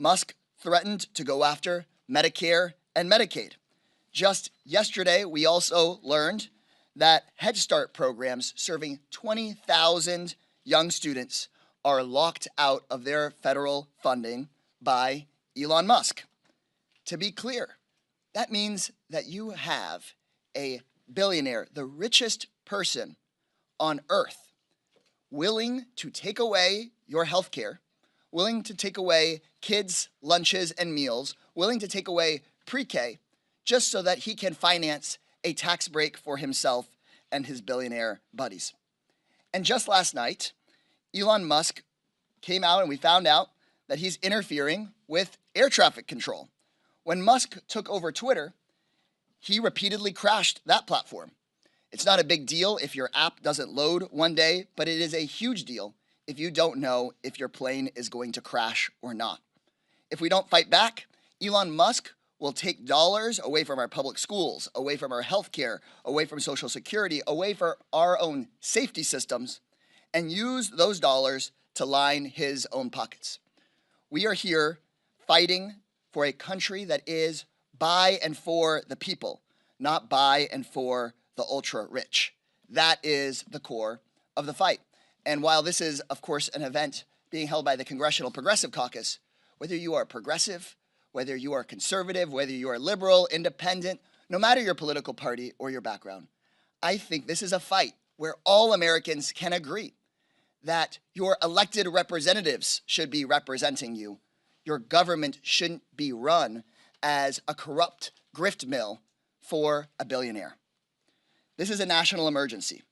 Musk threatened to go after Medicare and Medicaid. Just yesterday, we also learned that Head Start programs serving 20,000 young students are locked out of their federal funding by Elon Musk. To be clear, that means that you have a billionaire, the richest person on earth, willing to take away your health care, willing to take away kids' lunches and meals, willing to take away pre-K, just so that he can finance a tax break for himself and his billionaire buddies. And just last night, Elon Musk came out and we found out that he's interfering with air traffic control. When Musk took over Twitter, he repeatedly crashed that platform. It's not a big deal if your app doesn't load one day, but it is a huge deal if you don't know if your plane is going to crash or not. If we don't fight back, Elon Musk will take dollars away from our public schools, away from our health care, away from Social Security, away from our own safety systems, and use those dollars to line his own pockets. We are here fighting for a country that is by and for the people, not by and for the ultra-rich. That is the core of the fight. And while this is, of course, an event being held by the Congressional Progressive Caucus, whether you are progressive, whether you are conservative, whether you are liberal, independent, no matter your political party or your background, I think this is a fight where all Americans can agree that your elected representatives should be representing you. Your government shouldn't be run as a corrupt grift mill for a billionaire. This is a national emergency.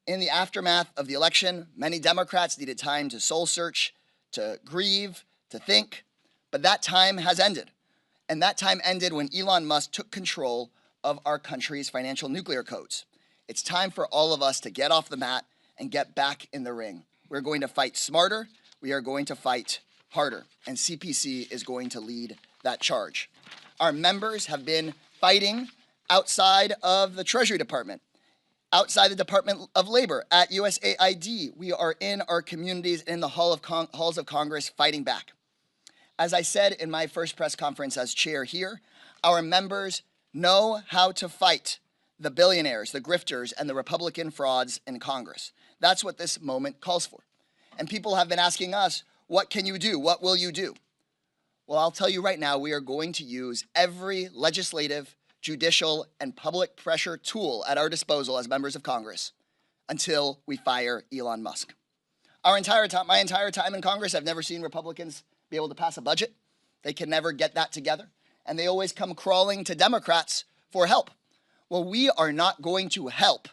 In the aftermath of the election, many Democrats needed time to soul search, to grieve, to think, but that time has ended. And that time ended when Elon Musk took control of our country's financial nuclear codes. It's time for all of us to get off the mat and get back in the ring. We're going to fight smarter. We are going to fight harder. And CPC is going to lead that charge. Our members have been fighting outside of the Treasury Department, outside the Department of Labor, at USAID. We are in our communities, in the halls of Congress, fighting back. As I said in my first press conference as chair here, our members know how to fight the billionaires, the grifters, and the Republican frauds in Congress. That's what this moment calls for. And people have been asking us, what can you do? What will you do? Well, I'll tell you right now, we are going to use every legislative, judicial, and public pressure tool at our disposal as members of Congress until we fire Elon Musk. My entire time in Congress, I've never seen Republicans be able to pass a budget. They can never get that together. And they always come crawling to Democrats for help. Well, we are not going to help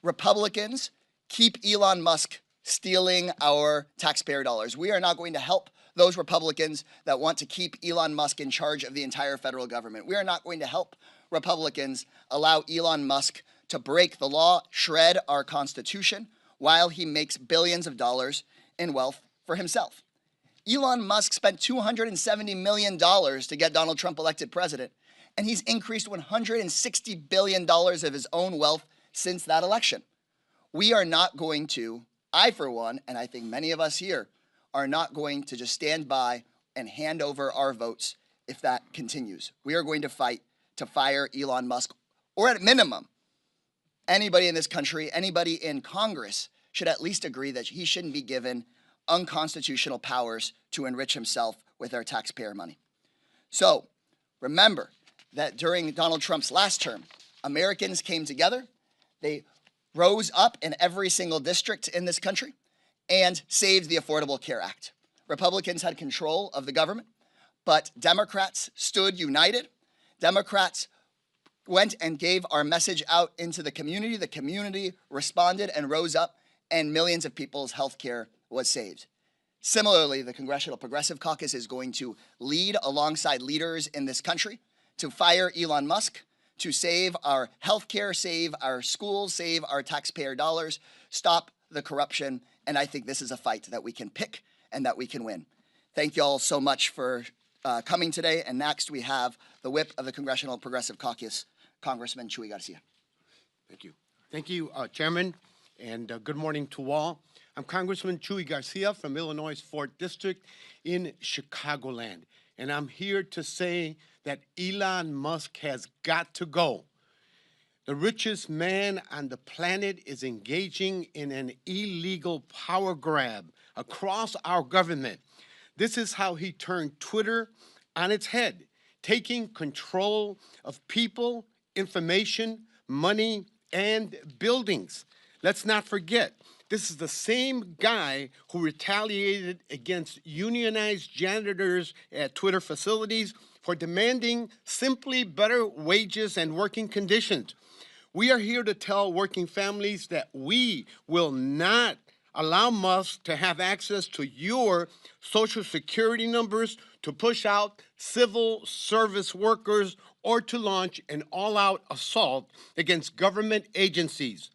Republicans keep Elon Musk stealing our taxpayer dollars. We are not going to help those Republicans that want to keep Elon Musk in charge of the entire federal government. We are not going to help Republicans allow Elon Musk to break the law, shred our Constitution, while he makes billions of dollars in wealth for himself. Elon Musk spent $270 million to get Donald Trump elected president, and he's increased $160 billion of his own wealth since that election. We are not going to, I for one, and I think many of us here, are not going to just stand by and hand over our votes if that continues. We are going to fight to fire Elon Musk, or at minimum, anybody in this country, anybody in Congress should at least agree that he shouldn't be given unconstitutional powers to enrich himself with our taxpayer money. So remember that during Donald Trump's last term, Americans came together. They rose up in every single district in this country and saved the Affordable Care Act. Republicans had control of the government, but Democrats stood united. Democrats went and gave our message out into the community. The community responded and rose up, and millions of people's health care was saved. Similarly, the Congressional Progressive Caucus is going to lead alongside leaders in this country to fire Elon Musk, to save our health care, save our schools, save our taxpayer dollars, stop the corruption, and I think this is a fight that we can pick and that we can win. Thank you all so much for coming today, and next we have the whip of the Congressional Progressive Caucus, Congressman Chuy Garcia. Thank you. Thank you, Chairman. and good morning to all. I'm Congressman Chuy Garcia from Illinois' 4th District in Chicagoland, and I'm here to say that Elon Musk has got to go. The richest man on the planet is engaging in an illegal power grab across our government. This is how he turned Twitter on its head, taking control of people, information, money, and buildings. Let's not forget, this is the same guy who retaliated against unionized janitors at Twitter facilities for demanding simply better wages and working conditions. We are here to tell working families that we will not allow Musk to have access to your Social Security numbers, to push out civil service workers, or to launch an all-out assault against government agencies.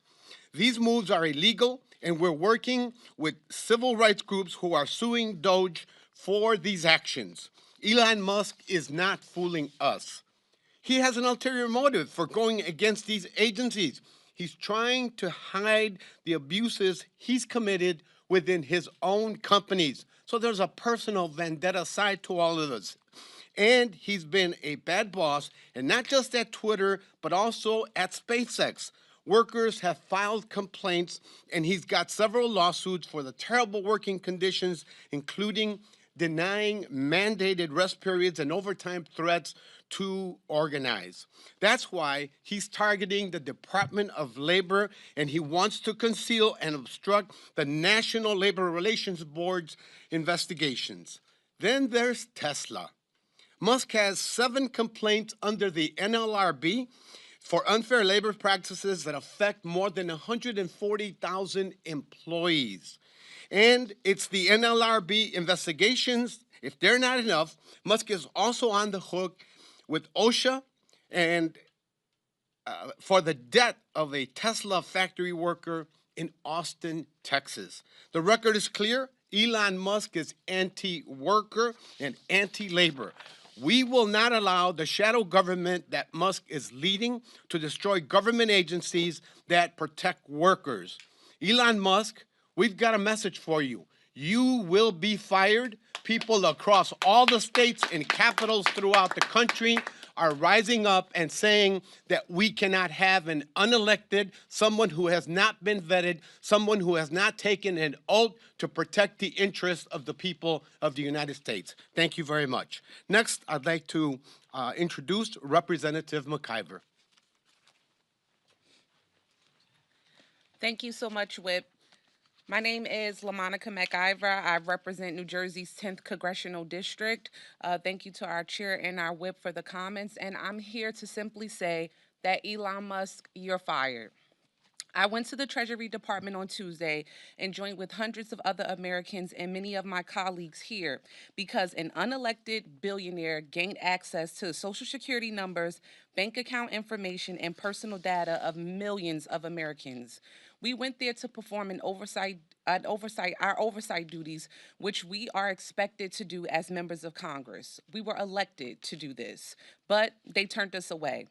These moves are illegal, and we're working with civil rights groups who are suing Doge for these actions. Elon Musk is not fooling us. He has an ulterior motive for going against these agencies. He's trying to hide the abuses he's committed within his own companies. So there's a personal vendetta side to all of this. And he's been a bad boss, and not just at Twitter, but also at SpaceX. Workers have filed complaints, and he's got several lawsuits for the terrible working conditions, including denying mandated rest periods and overtime threats to organize. That's why he's targeting the Department of Labor, and he wants to conceal and obstruct the National Labor Relations Board's investigations. Then there's Tesla. Musk has 7 complaints under the NLRB for unfair labor practices that affect more than 140,000 employees. And it's the NLRB investigations. If they're not enough, Musk is also on the hook with OSHA and for the death of a Tesla factory worker in Austin, Texas. The record is clear. Elon Musk is anti-worker and anti-labor. We will not allow the shadow government that Musk is leading to destroy government agencies that protect workers. Elon Musk, we've got a message for you. You will be fired. People across all the states and capitals throughout the country are rising up and saying that we cannot have an unelected, someone who has not been vetted, someone who has not taken an oath to protect the interests of the people of the United States. Thank you very much. Next, I'd like to introduce Representative McIver. Thank you so much, Whip. My name is LaMonica McIver. I represent New Jersey's 10th Congressional District. Thank you to our chair and our whip for the comments. And I'm here to simply say that Elon Musk, you're fired. I went to the Treasury Department on Tuesday and joined with hundreds of other Americans and many of my colleagues here because an unelected billionaire gained access to Social Security numbers, bank account information, and personal data of millions of Americans. We went there to perform our oversight duties, which we are expected to do as members of Congress. We were elected to do this, but they turned us away.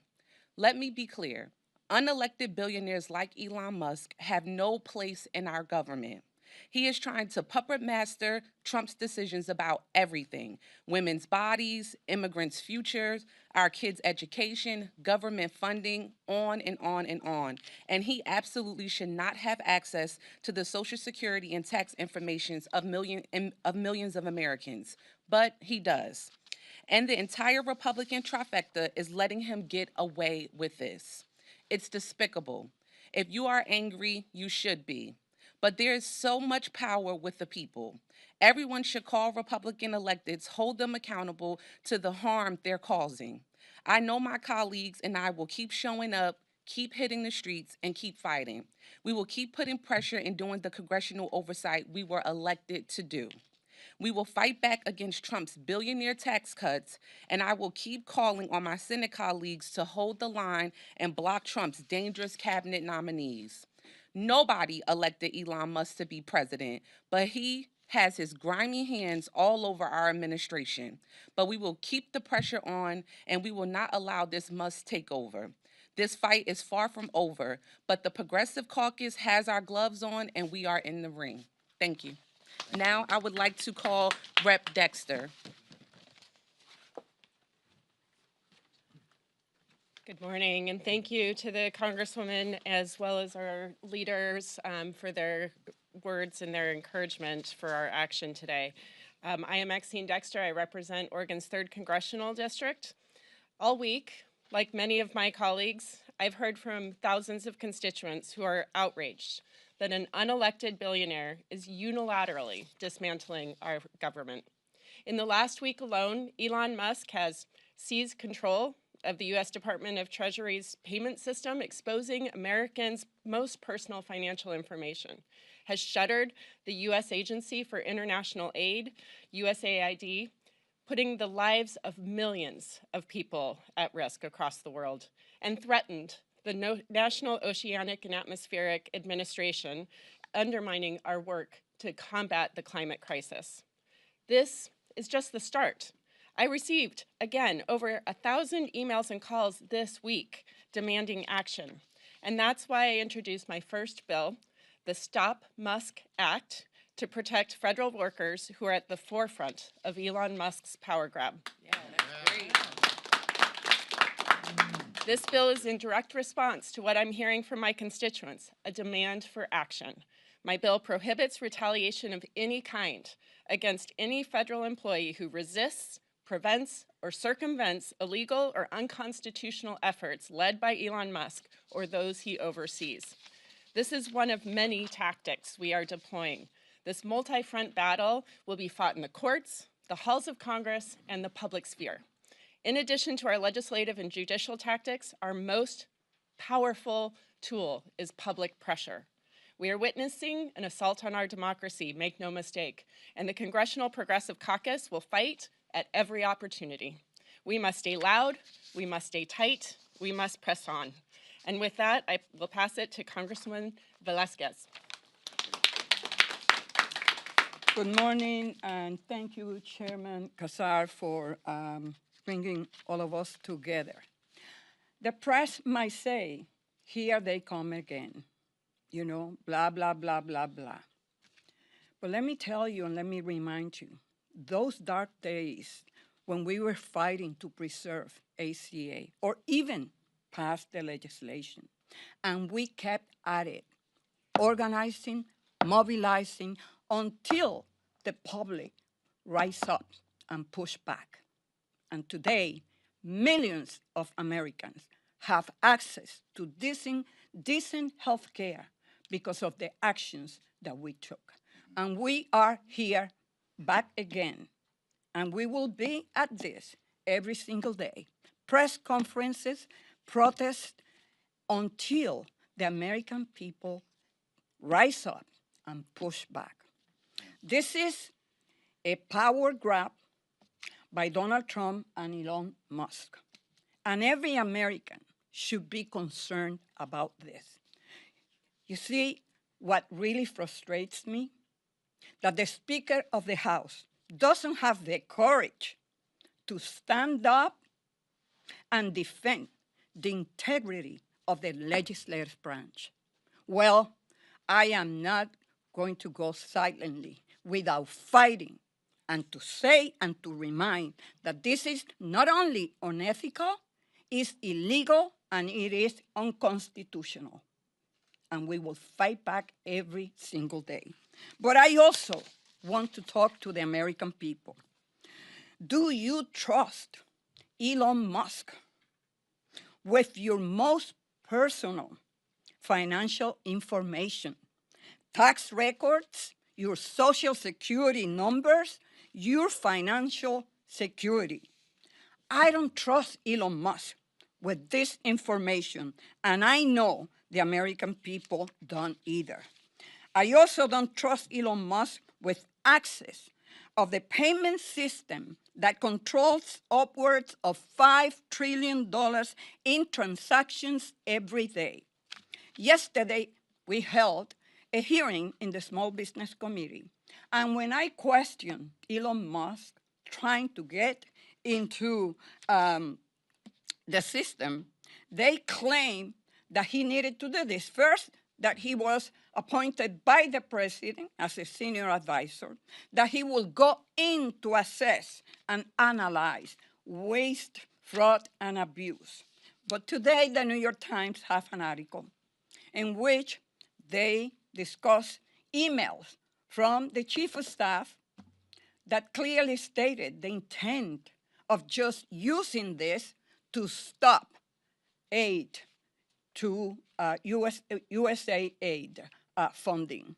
Let me be clear. Unelected billionaires like Elon Musk have no place in our government. He is trying to puppet master Trump's decisions about everything: women's bodies, immigrants' futures, our kids' education, government funding, on and on and on. And he absolutely should not have access to the Social Security and tax information of millions of Americans. But he does. And the entire Republican trifecta is letting him get away with this. It's despicable. If you are angry, you should be. But there is so much power with the people. Everyone should call Republican electeds, hold them accountable to the harm they're causing. I know my colleagues and I will keep showing up, keep hitting the streets, and keep fighting. We will keep putting pressure and doing the congressional oversight we were elected to do. We will fight back against Trump's billionaire tax cuts, and I will keep calling on my Senate colleagues to hold the line and block Trump's dangerous cabinet nominees. Nobody elected Elon Musk to be president, but he has his grimy hands all over our administration. But we will keep the pressure on, and we will not allow this Musk takeover. This fight is far from over, but the Progressive Caucus has our gloves on and we are in the ring. Thank you. Now I would like to call Rep. Dexter. Good morning, and thank you to the Congresswoman as well as our leaders for their words and their encouragement for our action today. I am Maxine Dexter. I represent Oregon's 3rd Congressional District. All week, like many of my colleagues, I've heard from thousands of constituents who are outraged that an unelected billionaire is unilaterally dismantling our government. In the last week alone, Elon Musk has seized control of the U.S. Department of Treasury's payment system, exposing Americans' most personal financial information, has shuttered the U.S. Agency for International Aid, USAID, putting the lives of millions of people at risk across the world, and threatened the National Oceanic and Atmospheric Administration, undermining our work to combat the climate crisis. This is just the start. I received, again, over 1,000 emails and calls this week demanding action. And that's why I introduced my first bill, the Stop Musk Act, to protect federal workers who are at the forefront of Elon Musk's power grab. Yeah, that's great. This bill is in direct response to what I'm hearing from my constituents, a demand for action. My bill prohibits retaliation of any kind against any federal employee who resists, prevents, or circumvents illegal or unconstitutional efforts led by Elon Musk or those he oversees. This is one of many tactics we are deploying. This multi-front battle will be fought in the courts, the halls of Congress, and the public sphere. In addition to our legislative and judicial tactics, our most powerful tool is public pressure. We are witnessing an assault on our democracy, make no mistake, and the Congressional Progressive Caucus will fight at every opportunity. We must stay loud, we must stay tight, we must press on. And with that, I will pass it to Congresswoman Velasquez. Good morning, and thank you, Chairman Casar, for bringing all of us together. The press might say, here they come again, you know, blah, blah, blah, blah, blah. But let me tell you and let me remind you, those dark days when we were fighting to preserve ACA or even pass the legislation, and we kept at it, organizing, mobilizing, until the public rise up and push back. And today, millions of Americans have access to decent health care because of the actions that we took. And we are here back again. And we will be at this every single day. Press conferences, protests, until the American people rise up and push back. This is a power grab by Donald Trump and Elon Musk. And every American should be concerned about this. You see, what really frustrates me? That the Speaker of the House doesn't have the courage to stand up and defend the integrity of the legislative branch. Well, I am not going to go silently without fighting and to say and to remind that this is not only unethical, it's illegal, and it is unconstitutional. And we will fight back every single day. But I also want to talk to the American people. Do you trust Elon Musk with your most personal financial information, tax records, your social security numbers, your financial security? I don't trust Elon Musk with this information, and I know the American people don't either. I also don't trust Elon Musk with access of the payment system that controls upwards of $5 trillion in transactions every day. Yesterday, we held a hearing in the Small Business Committee, and when I questioned Elon Musk trying to get into the system, They claim that he needed to do this. First, that he was appointed by the president as a senior advisor, that he will go in to assess and analyze waste, fraud, and abuse. But today, the New York Times have an article in which they discuss emails from the chief of staff that clearly stated the intent of just using this to stop aid to USAID funding.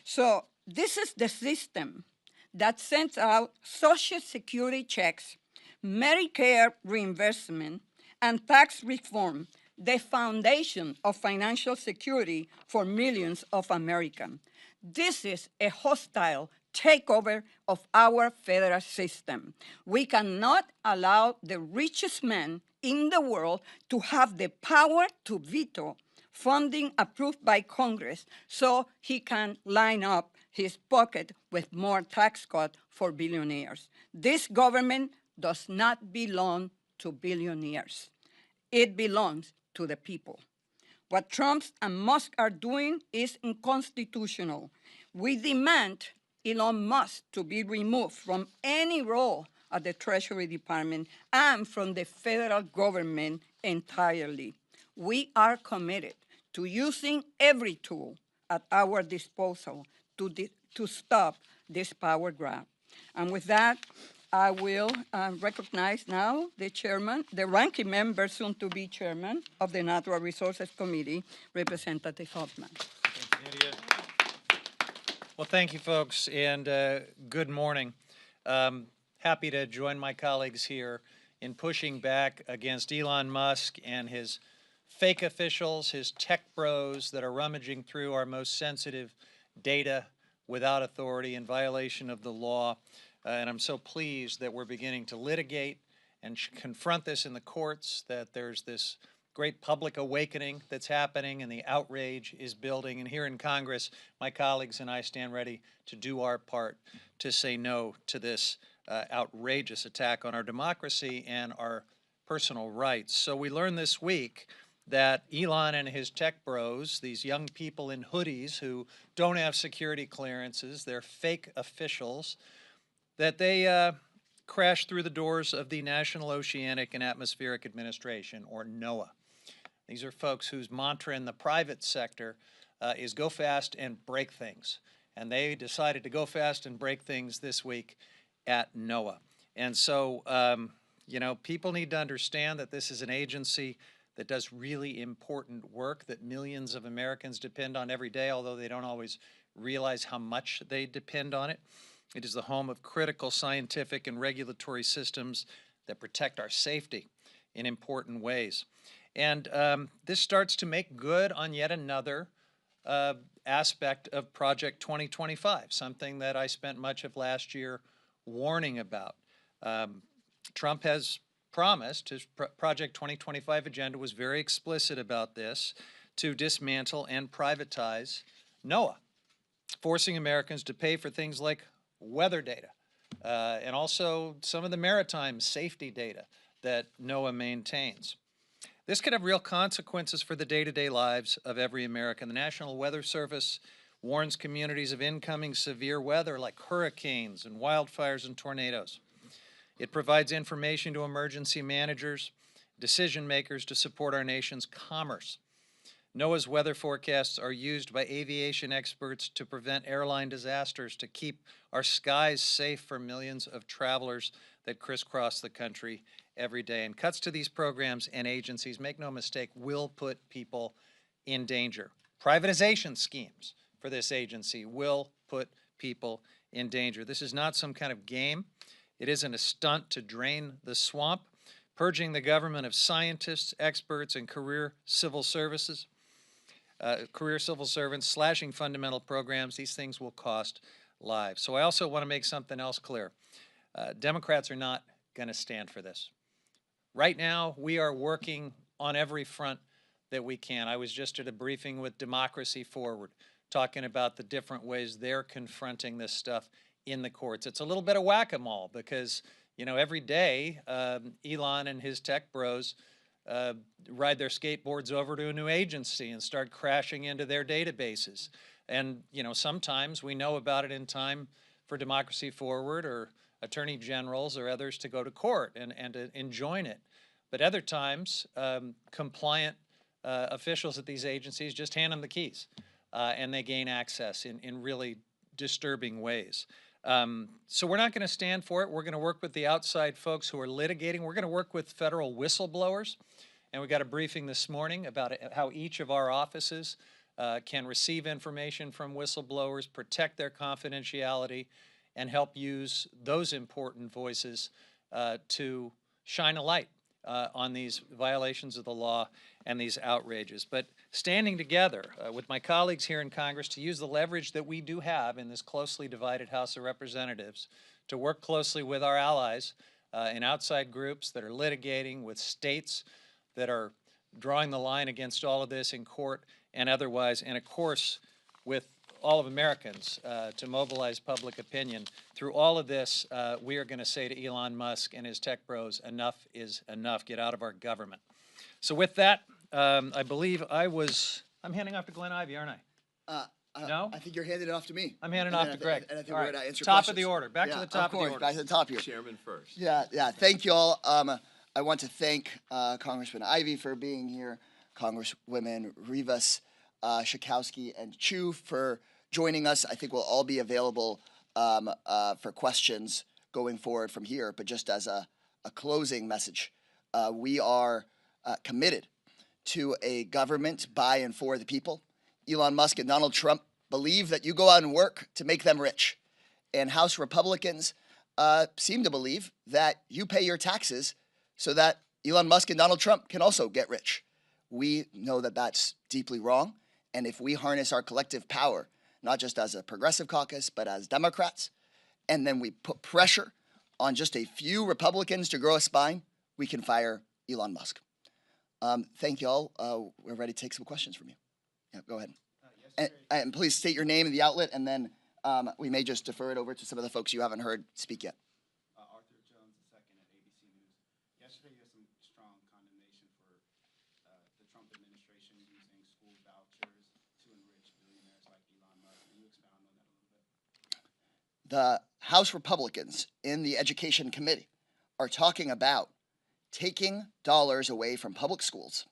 So this is the system that sends out Social Security checks, Medicare reimbursement, and tax reform, the foundation of financial security for millions of Americans. This is a hostile takeover of our federal system. We cannot allow the richest man in the world to have the power to veto funding approved by Congress so he can line up his pocket with more tax cuts for billionaires. This government does not belong to billionaires. It belongs to the people. What Trump and Musk are doing is unconstitutional. We demand Elon Musk to be removed from any role at the Treasury Department and from the federal government entirely. We are committed to using every tool at our disposal to stop this power grab. And with that, I will recognize now the chairman, the ranking member, soon to be chairman of the Natural Resources Committee, Representative Hoffman. Well, thank you, folks, and good morning. Happy to join my colleagues here in pushing back against Elon Musk and his fake officials, his tech bros that are rummaging through our most sensitive data without authority in violation of the law. And I'm so pleased that we're beginning to litigate and confront this in the courts, that there's this great public awakening that's happening and the outrage is building. And here in Congress, my colleagues and I stand ready to do our part to say no to this outrageous attack on our democracy and our personal rights. So we learned this week that Elon and his tech bros, these young people in hoodies who don't have security clearances, they're fake officials, that they crashed through the doors of the National Oceanic and Atmospheric Administration, or NOAA. These are folks whose mantra in the private sector is go fast and break things. And they decided to go fast and break things this week at NOAA. And so, you know, people need to understand that this is an agency that does really important work that millions of Americans depend on every day, although they don't always realize how much they depend on it. It is the home of critical scientific and regulatory systems that protect our safety in important ways. And this starts to make good on yet another aspect of Project 2025, something that I spent much of last year warning about. Trump has promised, his Project 2025 agenda was very explicit about this, to dismantle and privatize NOAA, forcing Americans to pay for things like weather data and also some of the maritime safety data that NOAA maintains. This could have real consequences for the day-to-day lives of every American. The National Weather Service warns communities of incoming severe weather like hurricanes and wildfires and tornadoes. It provides information to emergency managers, decision makers to support our nation's commerce. NOAA's weather forecasts are used by aviation experts to prevent airline disasters, to keep our skies safe for millions of travelers that crisscross the country every day. And cuts to these programs and agencies, make no mistake, will put people in danger. Privatization schemes for this agency will put people in danger. This is not some kind of game. It isn't a stunt to drain the swamp. Purging the government of scientists, experts, and career civil servants, slashing fundamental programs, these things will cost lives. So I also want to make something else clear. Democrats are not going to stand for this. Right now, we are working on every front that we can. I was just at a briefing with Democracy Forward, talking about the different ways they're confronting this stuff in the courts. It's a little bit of whack-a-mole because, you know, every day, Elon and his tech bros ride their skateboards over to a new agency and start crashing into their databases. And, you know, sometimes we know about it in time for Democracy Forward or attorney generals or others to go to court and to enjoin it. But other times, compliant officials at these agencies just hand them the keys, and they gain access in really disturbing ways. So we're not going to stand for it. We're going to work with the outside folks who are litigating. We're going to work with federal whistleblowers. And we got a briefing this morning about how each of our offices can receive information from whistleblowers, protect their confidentiality, and help use those important voices to shine a light on these violations of the law and these outrages. But standing together with my colleagues here in Congress to use the leverage that we do have in this closely divided House of Representatives to work closely with our allies in outside groups that are litigating, with states that are drawing the line against all of this in court and otherwise, and of course with all of Americans to mobilize public opinion. Through all of this, we are going to say to Elon Musk and his tech bros, enough is enough. Get out of our government. So with that, I believe I'm handing off to Glenn Ivey, aren't I? No? I think you're handing it off to me. I'm handing off to Greg. And I think All we're right. going to answer Top questions. of the order. Back to the top of the order. Back to the top here. Chairman first. Yeah. Thank you all. I want to thank Congressman Ivey for being here, Congresswomen Rivas, Schakowsky, and Chu for joining us. I think we'll all be available for questions going forward from here. But just as a closing message, we are committed to a government by and for the people. Elon Musk and Donald Trump believe that you go out and work to make them rich. And House Republicans seem to believe that you pay your taxes so that Elon Musk and Donald Trump can also get rich. We know that that's deeply wrong. And if we harness our collective power, not just as a progressive caucus, but as Democrats, and then we put pressure on just a few Republicans to grow a spine, we can fire Elon Musk. Thank you all. We're ready to take some questions from you. Yeah, go ahead. And please state your name and the outlet, and then we may just defer it over to some of the folks you haven't heard speak yet. Arthur Jones II at ABC News. Yesterday, you had some strong condemnation for the Trump administration using school vouchers to enrich billionaires like Elon Musk. Can you expound on that a little bit? The House Republicans in the Education Committee are talking about taking dollars away from public schools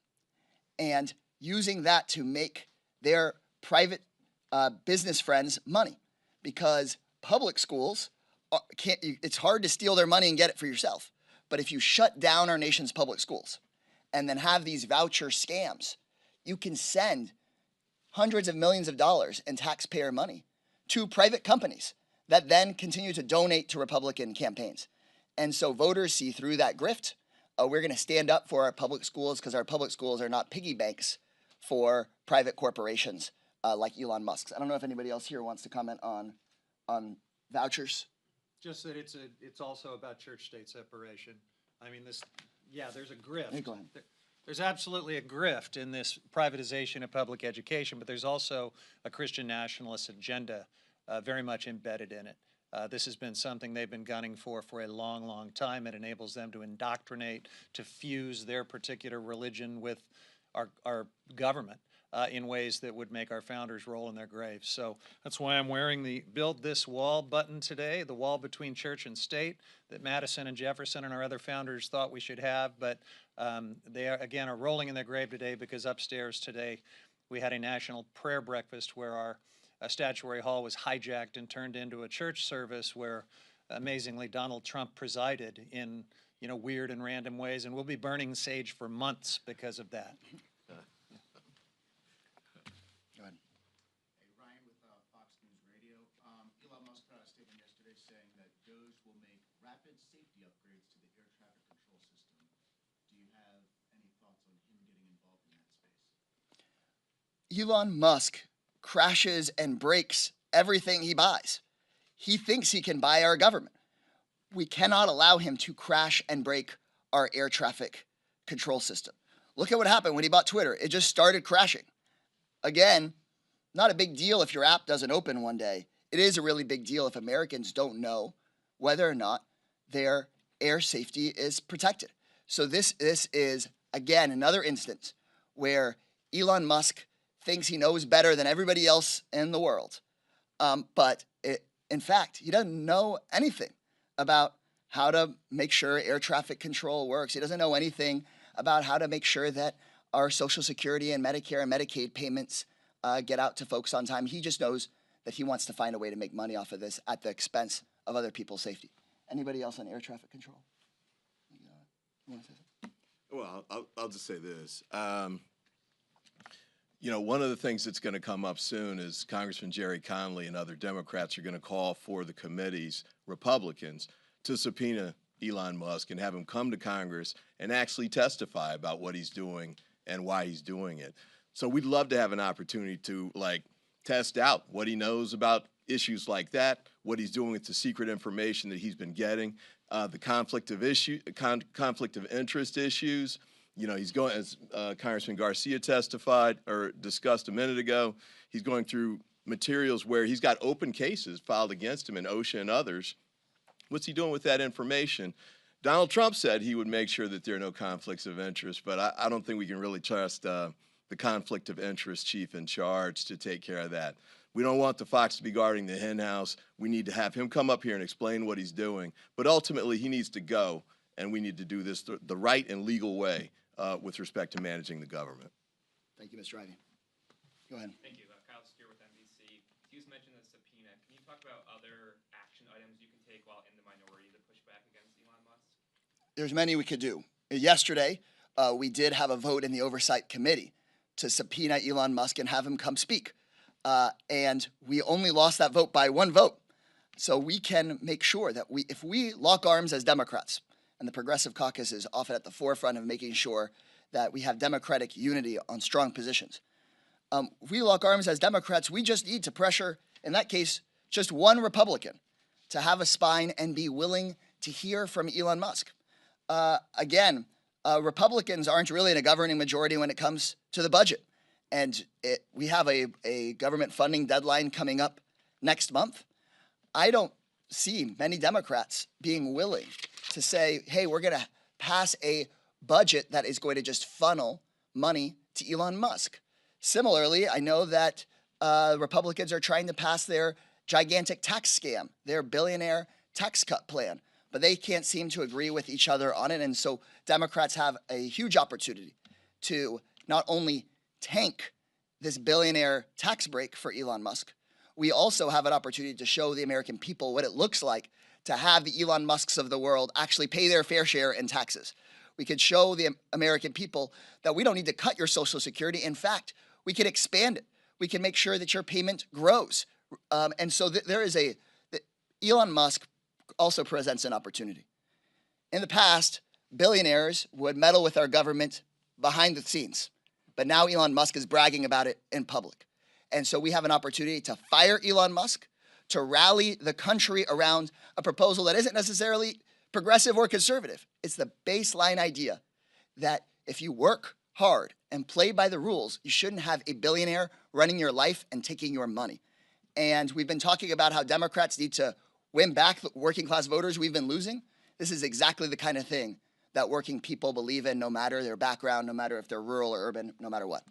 and using that to make their private business friends money, because public schools it's hard to steal their money and get it for yourself. But if you shut down our nation's public schools and then have these voucher scams, you can send hundreds of millions of dollars in taxpayer money to private companies that then continue to donate to Republican campaigns. And so voters see through that grift. We're going to stand up for our public schools, because our public schools are not piggy banks for private corporations like Elon Musk's. I don't know if anybody else here wants to comment on vouchers. Just that it's also about church-state separation. I mean, there's a grift. Hey, go ahead. There's absolutely a grift in this privatization of public education, but there's also a Christian nationalist agenda very much embedded in it. This has been something they've been gunning for a long, long time. It enables them to indoctrinate, to fuse their particular religion with our government in ways that would make our founders roll in their graves. So that's why I'm wearing the Build This Wall button today, the wall between church and state that Madison and Jefferson and our other founders thought we should have. But they are rolling in their grave today, because upstairs today we had a national prayer breakfast where our statuary hall was hijacked and turned into a church service where, amazingly, Donald Trump presided in weird and random ways, and we'll be burning sage for months because of that. Go ahead. Hey, Ryan with Fox News Radio. Elon Musk put out a statement yesterday saying that DOGE will make rapid safety upgrades to the air traffic control system. Do you have any thoughts on him getting involved in that space? Elon Musk crashes and breaks everything he buys. He thinks he can buy our government. We cannot allow him to crash and break our air traffic control system. Look at what happened when he bought Twitter. It just started crashing. Again, not a big deal if your app doesn't open one day. It is a really big deal if Americans don't know whether or not their air safety is protected. So this is again, another instance where Elon Musk thinks he knows better than everybody else in the world. In fact, he doesn't know anything about how to make sure air traffic control works. He doesn't know anything about how to make sure that our Social Security and Medicare and Medicaid payments get out to folks on time. He just knows that he wants to find a way to make money off of this at the expense of other people's safety. Anybody else on air traffic control? You want to say something? Well, I'll just say this. You know, one of the things that's going to come up soon is Congressman Jerry Connolly and other Democrats are going to call for the committees, Republicans, to subpoena Elon Musk and have him come to Congress and actually testify about what he's doing and why he's doing it. So we'd love to have an opportunity to, like, test out what he knows about issues like that, what he's doing with the secret information that he's been getting, the conflict of interest issues. You know, he's going, as Congressman Garcia testified or discussed a minute ago, he's going through materials where he's got open cases filed against him in OSHA and others. What's he doing with that information? Donald Trump said he would make sure that there are no conflicts of interest, but I don't think we can really trust the conflict of interest chief in charge to take care of that. We don't want the fox to be guarding the hen house. We need to have him come up here and explain what he's doing, but ultimately he needs to go, and we need to do this the right and legal way with respect to managing the government. Thank you, Mr. Ivey. Go ahead. Thank you. Kyle Steer with NBC. You mentioned the subpoena. Can you talk about other action items you can take while in the minority to push back against Elon Musk? There's many we could do. Yesterday, we did have a vote in the Oversight Committee to subpoena Elon Musk and have him come speak. And we only lost that vote by one vote. So we can make sure that if we lock arms as Democrats, and the Progressive Caucus is often at the forefront of making sure that we have Democratic unity on strong positions. If we lock arms as Democrats, we just need to pressure, in that case, just one Republican to have a spine and be willing to hear from Elon Musk. Again, Republicans aren't really in a governing majority when it comes to the budget. And we have a government funding deadline coming up next month. I don't see many Democrats being willing to say, hey, we're going to pass a budget that is going to just funnel money to Elon Musk. Similarly, I know that Republicans are trying to pass their gigantic tax scam, their billionaire tax cut plan, but they can't seem to agree with each other on it. And so Democrats have a huge opportunity to not only tank this billionaire tax break for Elon Musk, we also have an opportunity to show the American people what it looks like to have the Elon Musks of the world actually pay their fair share in taxes. We could show the American people that we don't need to cut your Social Security. In fact, we can expand it. We can make sure that your payment grows. And so Elon Musk also presents an opportunity. In the past, billionaires would meddle with our government behind the scenes, but now Elon Musk is bragging about it in public. And so we have an opportunity to fire Elon Musk, to rally the country around a proposal that isn't necessarily progressive or conservative. It's the baseline idea that if you work hard and play by the rules, you shouldn't have a billionaire running your life and taking your money. And we've been talking about how Democrats need to win back the working class voters we've been losing. This is exactly the kind of thing that working people believe in, no matter their background, no matter if they're rural or urban, no matter what.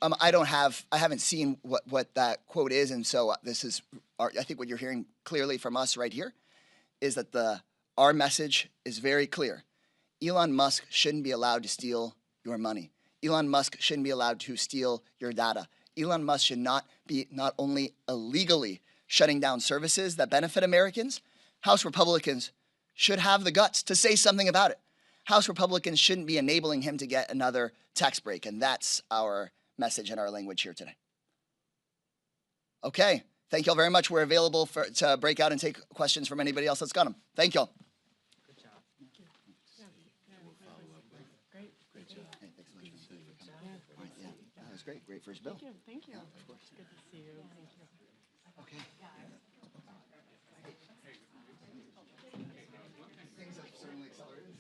I haven't seen what that quote is, and so I think what you're hearing clearly from us right here is that our message is very clear. Elon Musk shouldn't be allowed to steal your money. Elon Musk shouldn't be allowed to steal your data. Elon Musk should not be not only illegally shutting down services that benefit Americans, House Republicans should have the guts to say something about it. House Republicans shouldn't be enabling him to get another tax break, and that's our message and our language here today. Okay, thank you all very much. We're available to break out and take questions from anybody else that's got them. Thank you all. Good job. Great job. Hey, thanks so much. All right, yeah, that was great. Great first bill. Thank you. Yeah, of course. Good to see you. Thank you. Okay. Things have certainly accelerated.